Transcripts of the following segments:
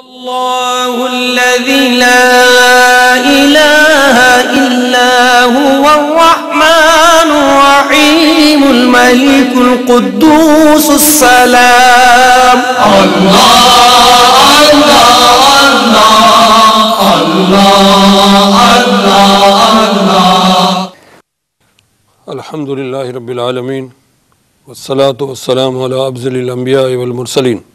اللہ الذی لا الہ الا هو الرحمن الرحیم الملک القدوس السلام اللہ اللہ اللہ اللہ اللہ الحمدللہ رب العالمین والصلاة والسلام علی افضل الانبیاء والمرسلین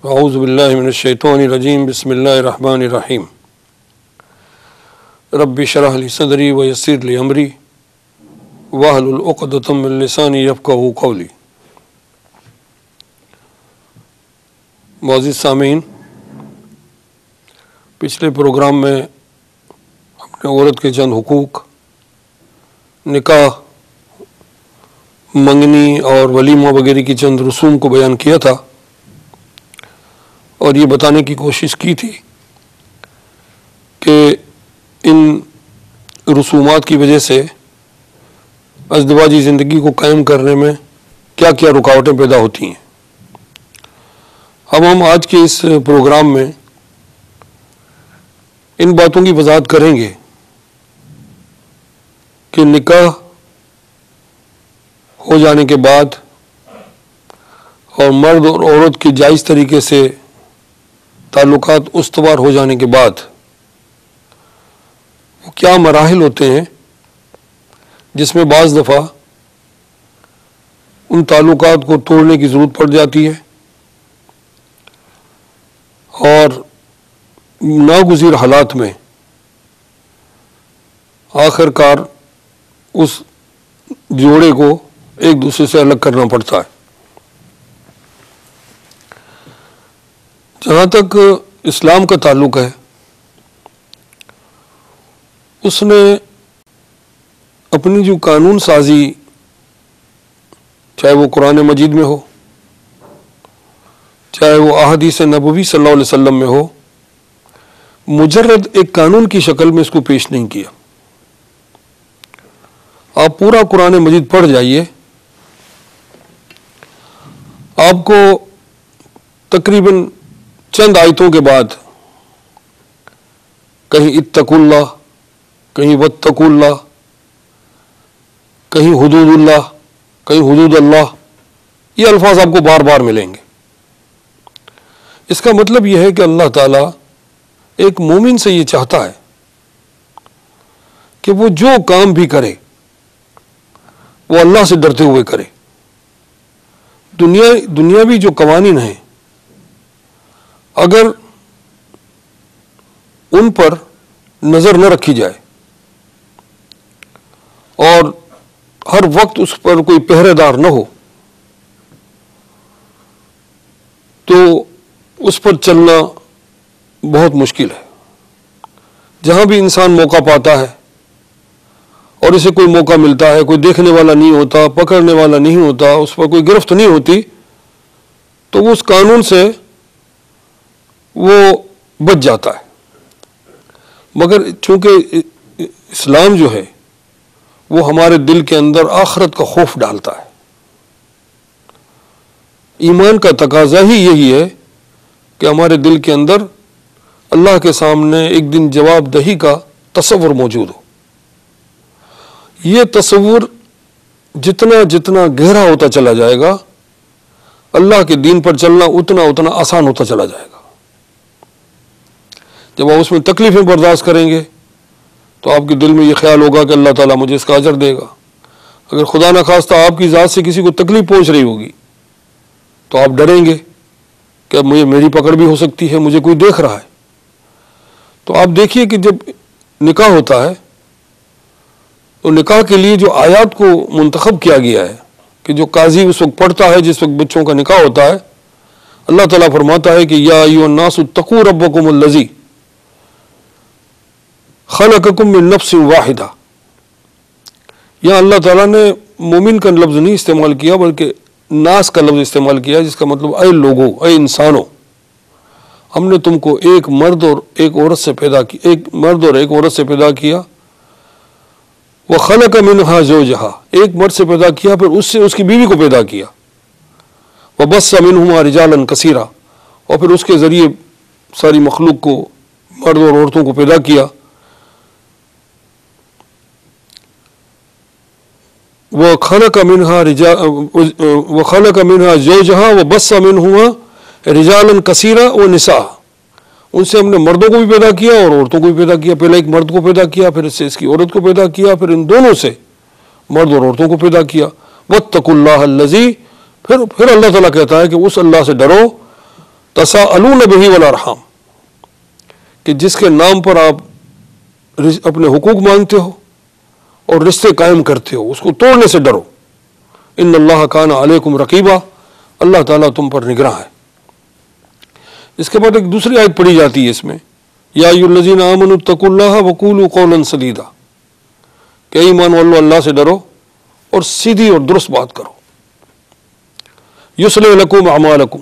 اعوذ باللہ من الشیطان الرجیم بسم اللہ الرحمن الرحیم رب اشرح لی صدری ویسر لی امری واحلل عقدۃ من لسانی یفقہوا قولی۔ معزز سامعین، پچھلے پروگرام میں ہم نے عورت کے چند حقوق، نکاح، منگنی اور ولیمہ وغیرہ کی چند رسوم کو بیان کیا تھا، اور یہ بتانے کی کوشش کی تھی کہ ان رسومات کی وجہ سے ازدواجی زندگی کو قائم کرنے میں کیا کیا رکاوٹیں پیدا ہوتی ہیں۔ اب ہم آج کے اس پروگرام میں ان باتوں کی وضاحت کریں گے کہ نکاح ہو جانے کے بعد اور مرد اور عورت کے جائز طریقے سے تعلقات استوار ہو جانے کے بعد وہ کیا مراحل ہوتے ہیں جس میں بعض دفعہ ان تعلقات کو توڑنے کی ضرورت پڑ جاتی ہے، اور ناگزیر حالات میں آخر کار اس جوڑے کو ایک دوسرے سے الگ کرنا پڑتا ہے۔ جہاں تک اسلام کا تعلق ہے، اس نے اپنی جو قانون سازی، چاہے وہ قرآن مجید میں ہو، چاہے وہ احادیث نبوی صلی اللہ علیہ وسلم میں ہو، مجرد ایک قانون کی شکل میں اس کو پیش نہیں کیا۔ آپ پورا قرآن مجید پڑھ جائیے، آپ کو تقریباً چند آیتوں کے بعد کہیں اتقوا اللہ، کہیں واتقوا اللہ، کہیں حدود اللہ، کہیں حدود اللہ، یہ الفاظ آپ کو بار بار ملیں گے۔ اس کا مطلب یہ ہے کہ اللہ تعالیٰ ایک مومن سے یہ چاہتا ہے کہ وہ جو کام بھی کرے وہ اللہ سے ڈرتے ہوئے کرے۔ دنیاوی جو قوانین ہیں، اگر ان پر نظر نہ رکھی جائے اور ہر وقت اس پر کوئی پہرے دار نہ ہو تو اس پر چلنا بہت مشکل ہے۔ جہاں بھی انسان موقع پاتا ہے اور اسے کوئی موقع ملتا ہے، کوئی دیکھنے والا نہیں ہوتا، پکڑنے والا نہیں ہوتا، اس پر کوئی گرفت نہیں ہوتی، تو وہ اس قانون سے وہ بچ جاتا ہے۔ مگر چونکہ اسلام جو ہے وہ ہمارے دل کے اندر آخرت کا خوف ڈالتا ہے، ایمان کا تقاضا ہی یہی ہے کہ ہمارے دل کے اندر اللہ کے سامنے ایک دن جواب دہی کا تصور موجود ہو۔ یہ تصور جتنا جتنا گہرا ہوتا چلا جائے گا، اللہ کے دین پر چلنا اتنا اتنا آسان ہوتا چلا جائے گا۔ جب آپ اس میں تکلیفیں برداشت کریں گے تو آپ کے دل میں یہ خیال ہوگا کہ اللہ تعالیٰ مجھے اس کا اجر دے گا۔ اگر خدا نخواستہ آپ کی ذات سے کسی کو تکلیف پہنچ رہی ہوگی تو آپ ڈریں گے کہ اب میری پکڑ بھی ہو سکتی ہے، مجھے کوئی دیکھ رہا ہے۔ تو آپ دیکھیے کہ جب نکاح ہوتا ہے تو نکاح کے لیے جو آیات کو منتخب کیا گیا ہے کہ جو قاضی اس وقت پڑھتا ہے جس وقت بچوں کا نکاح ہوتا ہے، اللہ تعالیٰ فرماتا ہے کہ یا ایھا الناس اتقوا ربکم الذی خلقکم من نفس واحدہ۔ یہاں اللہ تعالیٰ نے مومن کا لفظ نہیں استعمال کیا بلکہ ناس کا لفظ استعمال کیا، جس کا مطلب اے لوگو، اے انسانوں، ہم نے تم کو ایک مرد اور ایک عورت سے پیدا کیا، ایک مرد اور ایک عورت سے پیدا کیا، وَخَلَقَ مِنْهَا زَوْجَهَا، ایک مرد سے پیدا کیا، پھر اس سے اس کی بیوی کو پیدا کیا، وَبَثَّ مِنْهُمَا رِجَالًا كَثِيرًا، اور پھر اس کے ذریعے ساری مخلوق کو، مرد اور عورتوں کو پیدا کیا. وَخَلَقَ مِنْهَا زَوْجَهَا وَبَثَّ مِنْهُمَا رِجَالًا كَثِيرًا وَنِسَاءً. ان سے ہم نے مردوں کو بھی پیدا کیا اور عورتوں کو بھی پیدا کیا. پہلے ایک مرد کو پیدا کیا، پھر اس سے اس کی عورت کو پیدا کیا، پھر ان دونوں سے مرد اور عورتوں کو پیدا کیا. وَاتَّقُوا اللَّهَ الَّذِي، پھر اللہ تعالیٰ کہتا ہے کہ اس اللہ سے ڈرو، تَسَاءَلُونَ بِهِ وَالْأَرْحَامَ، کہ جس کے نام پر آپ اپنے حقوق مانگتے ہو اور رشتے قائم کرتے ہو، اس کو توڑنے سے ڈرو. ان اللہ کان علیکم رقیبا، اللہ تعالیٰ تم پر نگراں ہے. اس کے بعد ایک دوسری آیت پڑھی جاتی ہے اس میں، یا ایھا الذین آمنوا اتقوا اللہ وقولوا قولا سدیدا، کہ ایمان والو اللہ سے ڈرو اور سیدھی اور درست بات کرو. یصلح لکم اعمالکم،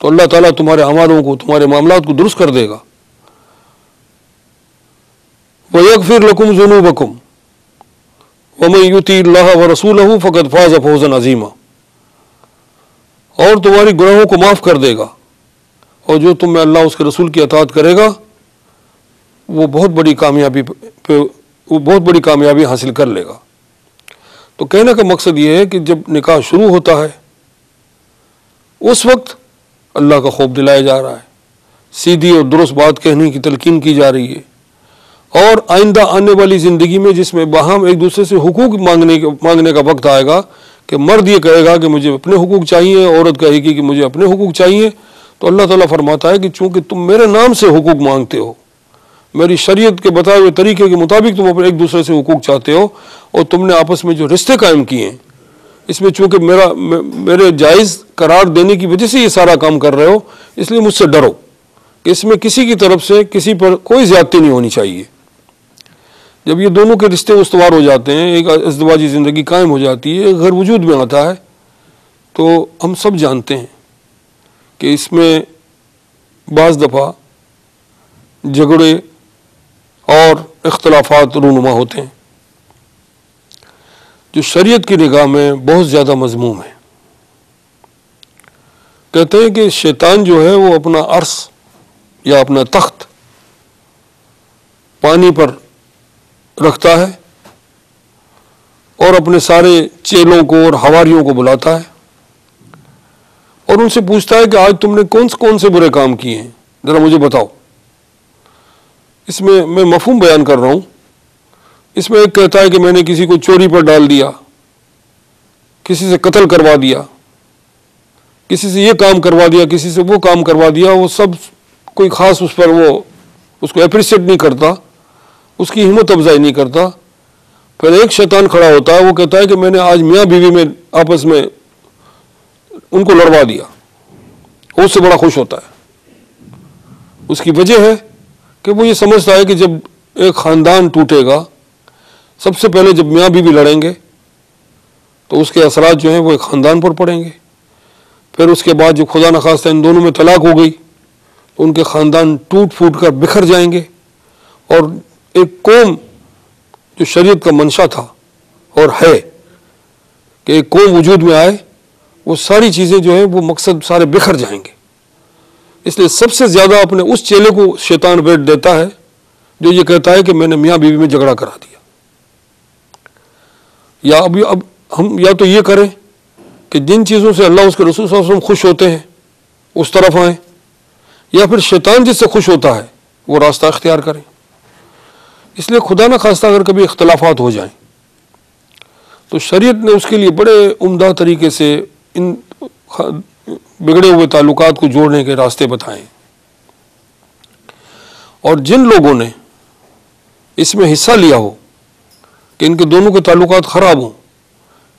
تو اللہ تعالیٰ تمہارے اعمالوں کو، تمہارے معاملات کو درست کر دے گا. وَيَغْفِرْ لَكُمْ ذُنُوبَكُمْ وَمَن يُطِعِ اللَّهَ وَرَسُولَهُ فَقَدْ فَازَ فَوْزًا عَظِيمًا، اور تمہاری گناہوں کو معاف کر دے گا، اور جو تم میں اللہ اس کے رسول کی اطاعت کرے گا وہ بہت بڑی کامیابی حاصل کر لے گا. تو کہنے کا مقصد یہ ہے کہ جب نکاح شروع ہوتا ہے اس وقت اللہ کا خوف دلایا جا رہا ہے، سیدھی اور درست بات کہنے کی تلقین کی جا رہی ہے، اور آئندہ آنے والی زندگی میں جس میں باہم ایک دوسرے سے حقوق مانگنے کا وقت آئے گا کہ مرد یہ کہے گا کہ مجھے اپنے حقوق چاہیے، عورت کہے گی کہ مجھے اپنے حقوق چاہیے، تو اللہ تعالیٰ فرماتا ہے کہ چونکہ تم میرے نام سے حقوق مانگتے ہو، میری شریعت کے بتائے ہوئے طریقے کے مطابق تم اپنے ایک دوسرے سے حقوق چاہتے ہو، اور تم نے آپس میں جو رشتے قائم کیے ہیں اس میں چونکہ میرے جائز قرار دینے کی وجہ سے یہ سارا کام کر رہے ہو، اس لیے مجھ سے ڈرو کہ اس میں کسی کی طرف سے کسی پر کوئی زیادتی نہیں ہونی چاہیے. جب یہ دونوں کے رشتے استوار ہو جاتے ہیں، ایک ازدواجی زندگی قائم ہو جاتی ہے، ایک گھر وجود میں آتا ہے، تو ہم سب جانتے ہیں کہ اس میں بعض دفعہ جھگڑے اور اختلافات رونما ہوتے ہیں جو شریعت کی نگاہ میں بہت زیادہ مذموم ہے. کہتے ہیں کہ شیطان جو ہے وہ اپنا عرش یا اپنا تخت پانی پر رکھتا ہے اور اپنے سارے چیلوں کو اور حواریوں کو بلاتا ہے اور ان سے پوچھتا ہے کہ آج تم نے کون سے برے کام کیے ہیں، ذرا مجھے بتاؤ. اس میں مفہوم بیان کر رہا ہوں. اس میں ایک کہتا ہے کہ میں نے کسی کو چوری پر ڈال دیا، کسی سے قتل کروا دیا، کسی سے یہ کام کروا دیا، کسی سے وہ کام کروا دیا. وہ سب کوئی خاص اس پر وہ اس کو اپریشیٹ نہیں کرتا، اس کی ہمت افزائی نہیں کرتا. پھر ایک شیطان کھڑا ہوتا ہے، وہ کہتا ہے کہ میں نے آج میاں بیوی میں آپس میں ان کو لڑوا دیا. وہ اس سے بڑا خوش ہوتا ہے. اس کی وجہ ہے کہ وہ یہ سمجھتا ہے کہ جب ایک خاندان ٹوٹے گا، سب سے پہلے جب میاں بیوی لڑیں گے تو اس کے اثرات جو ہیں وہ ایک خاندان پر پڑیں گے. پھر اس کے بعد جب خدا نخواستہ ان دونوں میں طلاق ہو گئی تو ان کے خاندان ٹوٹ پھوٹ کر بکھر جائیں گے، اور ایک قوم جو شریعت کا منشا تھا اور ہے کہ ایک قوم وجود میں آئے، وہ ساری چیزیں جو ہیں وہ مقصد سارے بکھر جائیں گے. اس لیے سب سے زیادہ اپنے اس چیلے کو شیطان ویٹ دیتا ہے جو یہ کہتا ہے کہ میں نے میاں بیوی میں جھگڑا کرا دیا. یا اب ہم یا تو یہ کریں کہ جن چیزوں سے اللہ اس کے رسول صلی اللہ علیہ وسلم خوش ہوتے ہیں اس طرف آئیں، یا پھر شیطان جس سے خوش ہوتا ہے وہ راستہ اختیار کریں. اس لیے خدا نہ خواستہ اگر کبھی اختلافات ہو جائیں تو شریعت نے اس کے لیے بڑے عمدہ طریقے سے ان بگڑے ہوئے تعلقات کو جوڑنے کے راستے بتائیں. اور جن لوگوں نے اس میں حصہ لیا ہو کہ ان کے دونوں کے تعلقات خراب ہوں،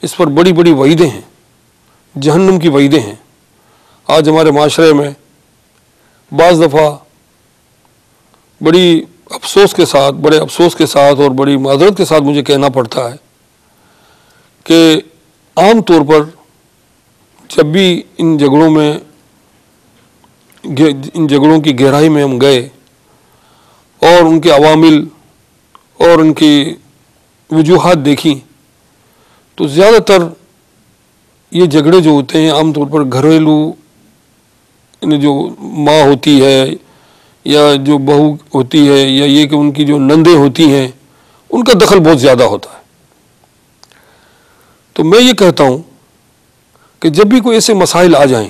اس پر بڑی بڑی وعیدیں ہیں، جہنم کی وعیدیں ہیں. آج ہمارے معاشرے میں بعض دفعہ بڑے افسوس کے ساتھ اور بڑی معذرت کے ساتھ مجھے کہنا پڑتا ہے کہ عام طور پر جب بھی ان جھگڑوں کی گہرائی میں ہم گئے اور ان کے عوامل اور ان کی وجوہات دیکھیں تو زیادہ تر یہ جھگڑے جو ہوتے ہیں عام طور پر گھریلو یعنی جو ماں ہوتی ہے یا جو بہو ہوتی ہے یا یہ کہ ان کی جو نندیں ہوتی ہیں ان کا دخل بہت زیادہ ہوتا ہے. تو میں یہ کہتا ہوں کہ جب بھی کوئی ایسے مسائل آ جائیں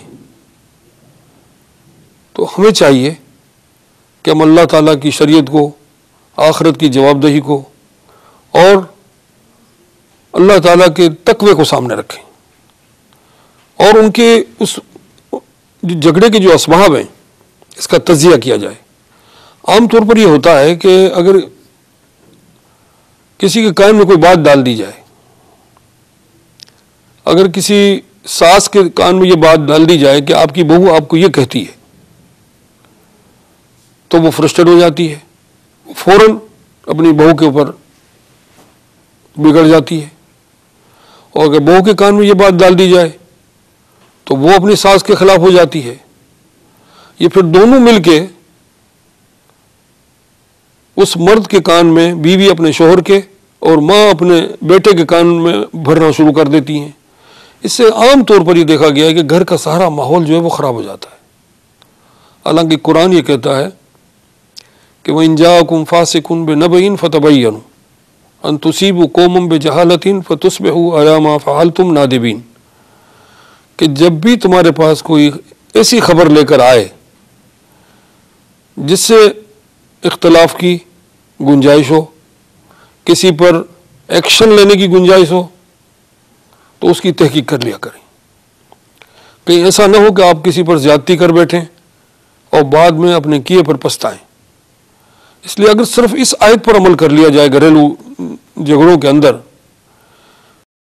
تو ہمیں چاہیے کہ ہم اللہ تعالیٰ کی شریعت کو، آخرت کی جواب دہی کو اور اللہ تعالیٰ کے تقوی کو سامنے رکھیں اور ان کے اس جھگڑے کے جو اسباب ہیں اس کا تجزیہ کیا جائے. عام طور پر یہ ہوتا ہے کہ اگر کسی کے کان میں کوئی بات ڈال دی جائے، اگر کسی ساس کے کان میں یہ بات ڈال دی جائے کہ آپ کی بہو آپ کو یہ کہتی ہے تو وہ فرسٹریٹ ہو جاتی ہے، فوراً اپنی بہو کے اوپر بگڑ جاتی ہے. اور اگر بہو کے کان میں یہ بات ڈال دی جائے تو وہ اپنی ساس کے خلاف ہو جاتی ہے. یہ پھر دونوں مل کے اس مرد کے کان میں، بیوی اپنے شوہر کے اور ماں اپنے بیٹے کے کان میں بھرنا شروع کر دیتی ہیں. اس سے عام طور پر یہ دیکھا گیا ہے کہ گھر کا سارا ماحول جو ہے وہ خراب ہو جاتا ہے. حالانکہ قرآن یہ کہتا ہے کہ وَإِن جَاءَكُمْ فَاسِقٌ بِنَبَإٍ فَتَبَيَّنُوا أَن تُصِيبُوا قَوْمًا بِجَهَالَةٍ فَتُصْبِحُوا عَلَىٰ مَا فَعَلْتُمْ نَادِمِينَ، کہ جب بھی تمہارے پاس کوئی ایسی خبر لے کر آئے جس سے اختلاف کی گنجائش ہو، کسی پر ایکشن لینے کی گنجائش ہو، تو اس کی تحقیق کر لیا کریں. کہیں ایسا نہ ہو کہ آپ کسی پر زیادتی کر بیٹھیں اور بعد میں اپنے کیے پر پچھتائیں. اس لیے اگر صرف اس آیت پر عمل کر لیا جائے گھریلو جھگڑوں کے اندر